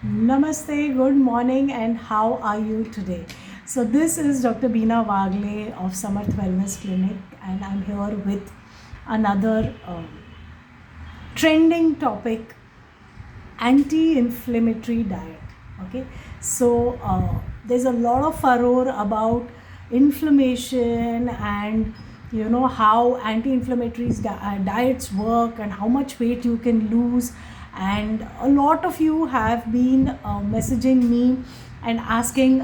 Namaste, good morning, and how are you today? So, this is Dr. Beena Wagle of Samarth Wellness Clinic, and I'm here with another trending topic, anti-inflammatory diet. Okay, so there's a lot of furor about inflammation and how anti-inflammatory diets work and how much weight you can lose, and a lot of you have been messaging me and asking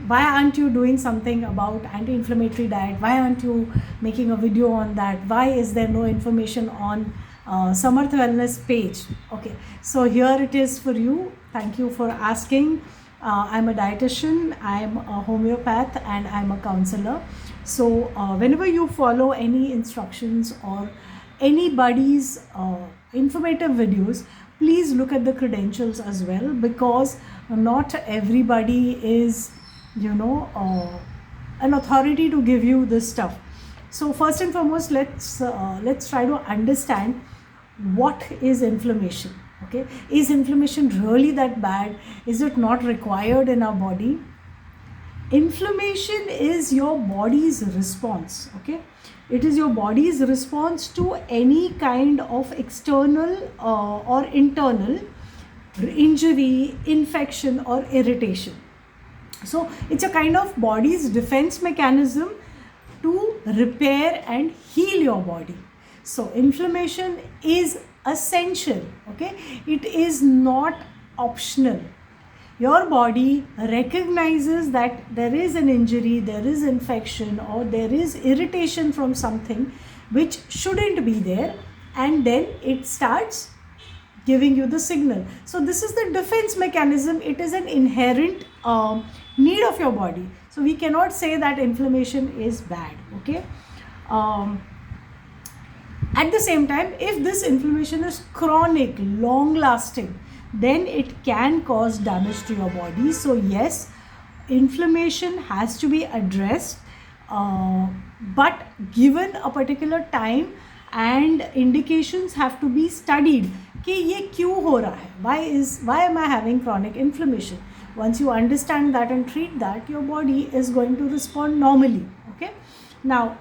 why aren't you doing something about anti-inflammatory diet, why aren't you making a video on that, why is there no information on Samarth Wellness page. Okay, so here it is for you. Thank you for asking. I'm a dietitian, I'm a homeopath, and I'm a counselor. So whenever you follow any instructions or anybody's informative videos, please look at the credentials as well, because not everybody is an authority to give you this stuff. So first and foremost, let's try to understand what is inflammation. Okay, is inflammation really that bad? Is it not required in our body? Inflammation is your body's response. Okay, it is your body's response to any kind of external or internal injury, infection, or irritation. So it's a kind of body's defense mechanism to repair and heal your body. So inflammation is essential. Okay, it is not optional. Your body recognizes that there is an injury, there is infection, or there is irritation from something which shouldn't be there, and then it starts giving you the signal. So this is the defense mechanism. It is an inherent need of your body. So we cannot say that inflammation is bad. Okay. At the same time, if this inflammation is chronic, long lasting, then it can cause damage to your body. So yes, inflammation has to be addressed, but given a particular time, and indications have to be studied कि ये क्यों हो रहा है, why am I having chronic inflammation. Once you understand that and treat that, your body is going to respond normally. Okay, now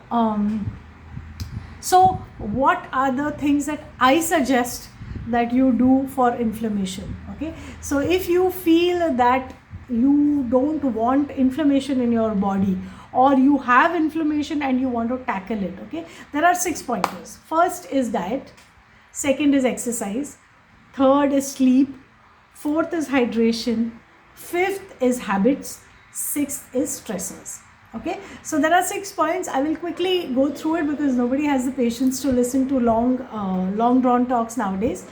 so what are the things that I suggest that you do for inflammation? Okay, so if you feel that you don't want inflammation in your body, or you have inflammation and you want to tackle it, okay, there are 6 pointers. First is diet, second is exercise, third is sleep, fourth is hydration, fifth is habits, sixth is stressors. Okay, so there are 6 points. I will quickly go through it because nobody has the patience to listen to long drawn talks nowadays,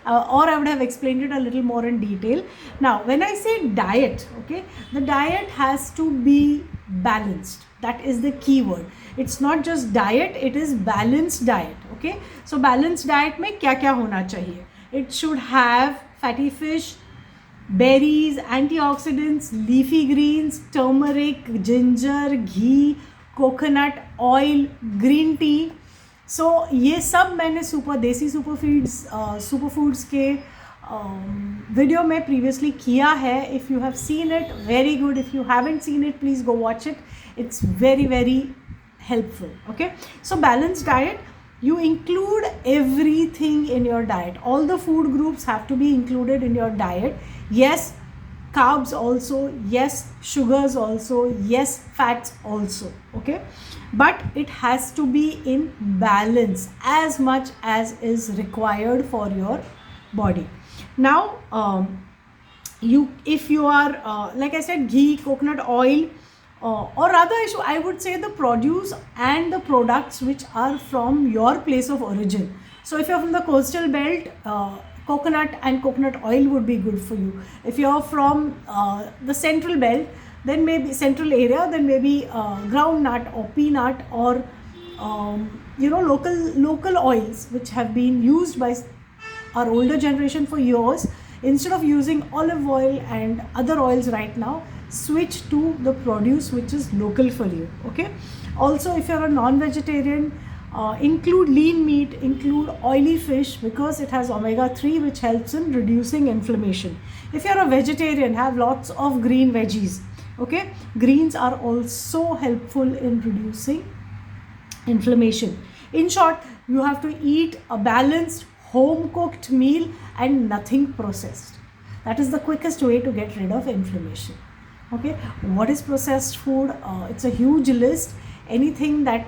or I would have explained it a little more in detail. Now when I say diet, okay, the diet has to be balanced. That is the key word. It's not just diet, it is balanced diet. Okay, so balanced diet में क्या क्या होना चाहिए? It should have fatty fish, berries, antioxidants, leafy greens, turmeric, ginger, ghee, coconut oil, green tea. So ये सब मैंने देसी superfoods के वीडियो में प्रीवियसली किया है. If you have seen it, very good. If you haven't seen it, please go watch it. It's very, very helpful. Okay, so balanced diet, you include everything in your diet. All the food groups have to be included in your diet. Yes, carbs also, yes, sugars also, yes, fats also. Okay, but it has to be in balance as much as is required for your body. Now if you are like I said, ghee, coconut oil, or rather I would say the produce and the products which are from your place of origin. So if you're from the coastal belt, coconut and coconut oil would be good for you. If you're from the central belt, then maybe central area, then maybe groundnut or peanut, or local oils which have been used by our older generation for years. Instead of using olive oil and other oils right now, switch to the produce which is local for you. Okay, also if you're a non-vegetarian, Include lean meat, include oily fish because it has omega-3 which helps in reducing inflammation. If you're a vegetarian, have lots of green veggies. Okay, greens are also helpful in reducing inflammation. In short, you have to eat a balanced home cooked meal and nothing processed. That is the quickest way to get rid of inflammation. Okay, what is processed food? It's a huge list. Anything that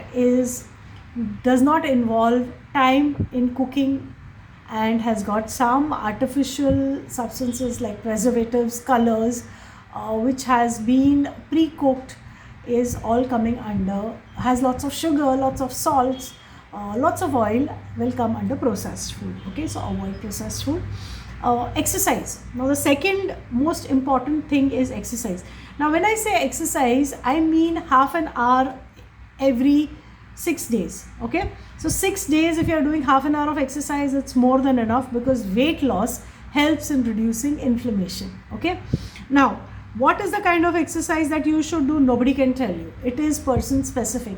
does not involve time in cooking and has got some artificial substances like preservatives, colors, which has been pre-cooked, is all coming under, has lots of sugar, lots of salts, lots of oil, will come under processed food. Okay, so avoid processed food. Exercise. Now the second most important thing is exercise. Now when I say exercise, I mean half an hour every 6 days. Okay, so 6 days, if you are doing half an hour of exercise, it's more than enough because weight loss helps in reducing inflammation. Okay, now what is the kind of exercise that you should do? Nobody can tell you. It is person specific.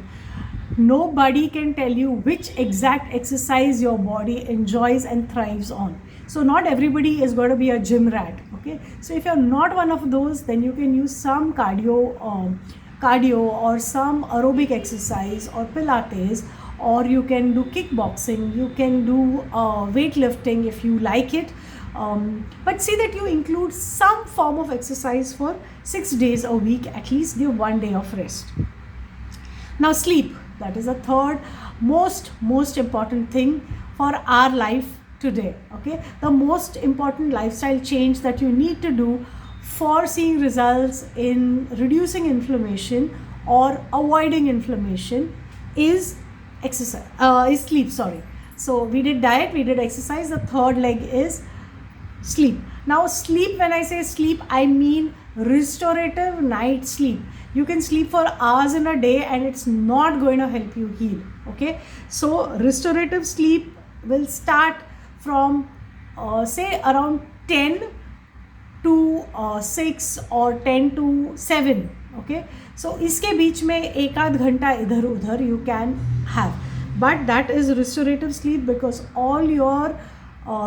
Nobody can tell you which exact exercise your body enjoys and thrives on. So not everybody is going to be a gym rat. Okay, so if you're not one of those, then you can use some cardio or some aerobic exercise or pilates, or you can do kickboxing, you can do weightlifting if you like it, but see that you include some form of exercise for 6 days a week. At least give 1 day of rest. Now sleep, that is the third most important thing for our life today. Okay, the most important lifestyle change that you need to do for seeing results in reducing inflammation or avoiding inflammation is sleep. So we did diet, we did exercise. The third leg is sleep. Now sleep, when I say sleep, I mean restorative night sleep. You can sleep for hours in a day and it's not going to help you heal. Okay, so restorative sleep will start from say around 10 to 6 or 10 to 7. Okay, so iske beech mein ek aadh ghanta idhar udhar you can have, but that is restorative sleep because all your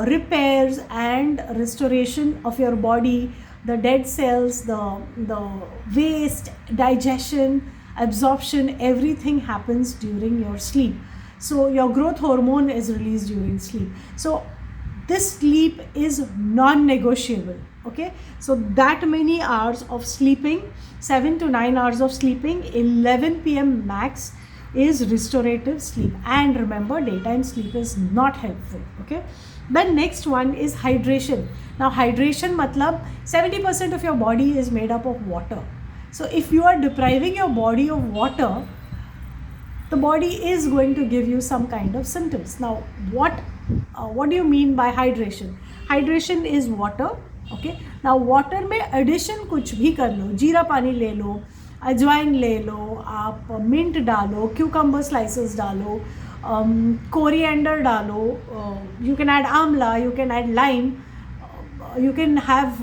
repairs and restoration of your body, the dead cells, the waste, digestion, absorption, everything happens during your sleep. So your growth hormone is released during sleep. So this sleep is non-negotiable. Okay, so that many hours of sleeping, 7 to 9 hours of sleeping, 11 p.m. max is restorative sleep. And remember, daytime sleep is not helpful. Okay, the next one is hydration. Now hydration matlab 70% of your body is made up of water. So if you are depriving your body of water, the body is going to give you some kind of symptoms. Now what do you mean by hydration? Hydration is water. Okay, now water में addition कुछ भी कर लो, जीरा पानी ले लो, अजवाइन ले लो, आप मिंट डालो, क्यूकम्बर स्लाइसेस डालो, कोरिएंडर डालो, you can add amla, you can add lime, you can have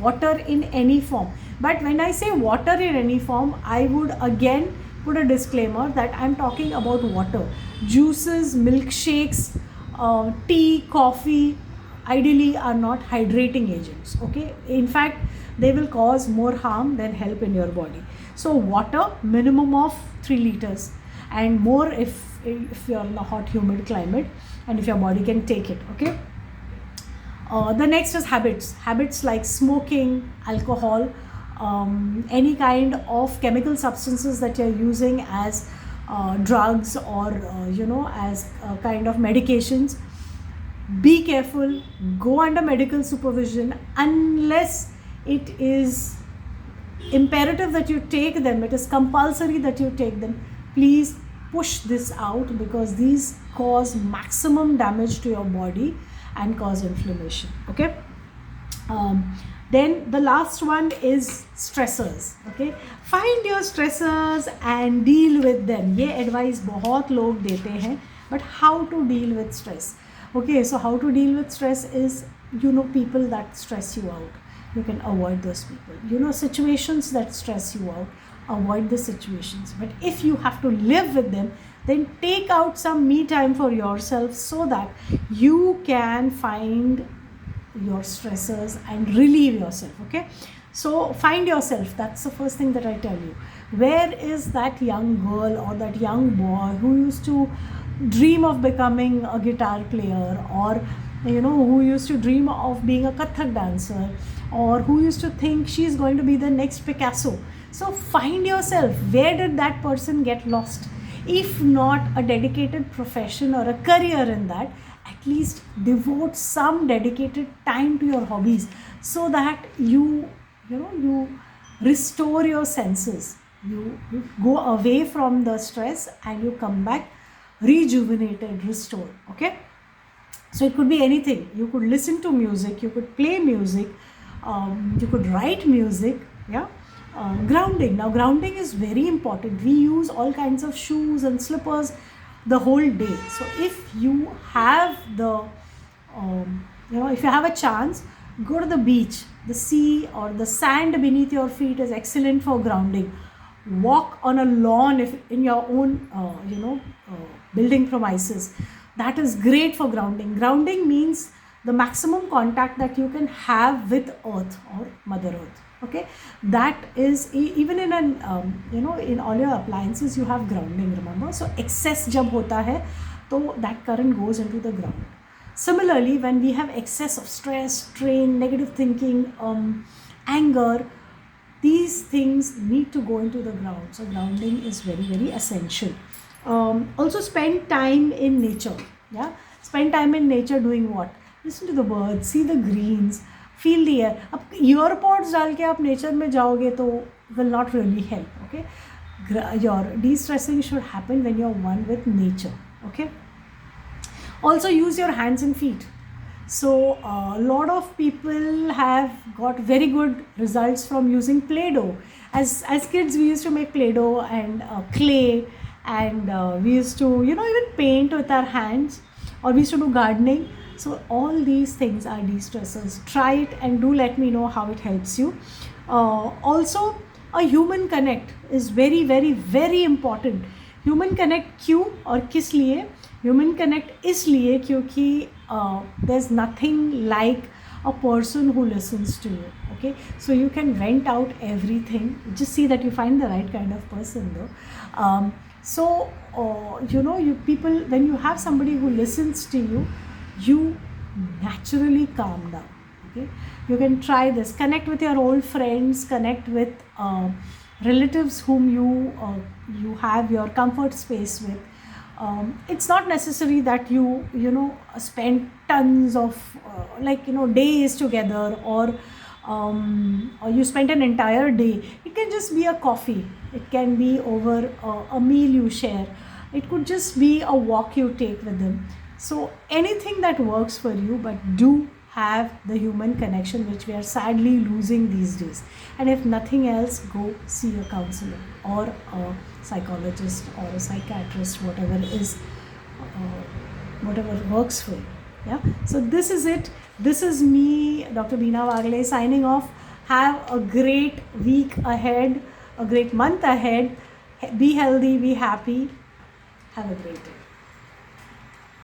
water in any form. But when I say water in any form, I would again put a disclaimer that I'm talking about water. Juices, milkshakes, tea, coffee ideally are not hydrating agents. Okay, in fact they will cause more harm than help in your body. So water minimum of 3 liters and more if you're in a hot humid climate and if your body can take it. Okay, the next is habits like smoking, alcohol, any kind of chemical substances that you're using as drugs or as kind of medications. Be careful, go under medical supervision unless it is imperative that you take them, it is compulsory that you take them. Please push this out because these cause maximum damage to your body and cause inflammation. Okay, then the last one is stressors. Okay, find your stressors and deal with them. ये advice बहुत लोग देते हैं, but how to deal with stress? Okay, so how to deal with stress is, people that stress you out, you can avoid those people. Situations that stress you out, avoid the situations. But if you have to live with them, then take out some me time for yourself so that you can find your stressors and relieve yourself. Okay, so find yourself. That's the first thing that I tell you. Where is that young girl or that young boy who used to dream of becoming a guitar player, or who used to dream of being a Kathak dancer, or who used to think she's going to be the next Picasso? So find yourself. Where did that person get lost? If not a dedicated profession or a career in that, at least devote some dedicated time to your hobbies, so that you restore your senses. You go away from the stress and you come back rejuvenated, restored. Okay, so it could be anything. You could listen to music, you could play music, you could write music. Yeah. Grounding. Now grounding is very important. We use all kinds of shoes and slippers the whole day. So if you have if you have a chance, go to the beach. The sea or the sand beneath your feet is excellent for grounding. Walk on a lawn if in your own building premises. That is great for grounding. Grounding means the maximum contact that you can have with earth or mother earth. Okay, that is even in an in all your appliances you have grounding, remember. So excess jab hota hai, so that current goes into the ground. Similarly, when we have excess of stress, strain, negative thinking, anger, these things need to go into the ground. So grounding is very, very essential. Also spend time in nature. Yeah, spend time in nature doing what? Listen to the birds, see the greens, feel the air. अब earpods डाल के आप nature में जाओगे तो will not really help. Okay, your de-stressing should happen when you're one with nature. Okay, also use your hands and feet. So a lot of people have got very good results from using Play-Doh. As kids, we used to make Play-Doh and clay, and we used to even paint with our hands, or we used to do gardening. So all these things are de-stressors. Try it and do let me know how it helps you. Also, a human connect is very, very, very important. Human connect क्यों और किस लिए? Human connect इसलिए क्योंकि there's nothing like a person who listens to you. Okay, so you can vent out everything. Just see that you find the right kind of person though. You people, when you have somebody who listens to you, you naturally calm down. Okay, you can try this. Connect with your old friends, connect with relatives whom you have your comfort space with. It's not necessary that you spend tons of days together, or you spend an entire day. It can just be a coffee, it can be over a meal you share, it could just be a walk you take with them. So anything that works for you, but do have the human connection, which we are sadly losing these days. And if nothing else, go see a counselor or a psychologist or a psychiatrist, whatever is whatever works for you. Yeah, so this is it. This is me, Dr. Beena Wagle, signing off. Have a great week ahead, a great month ahead. Be healthy, be happy. Have a great day.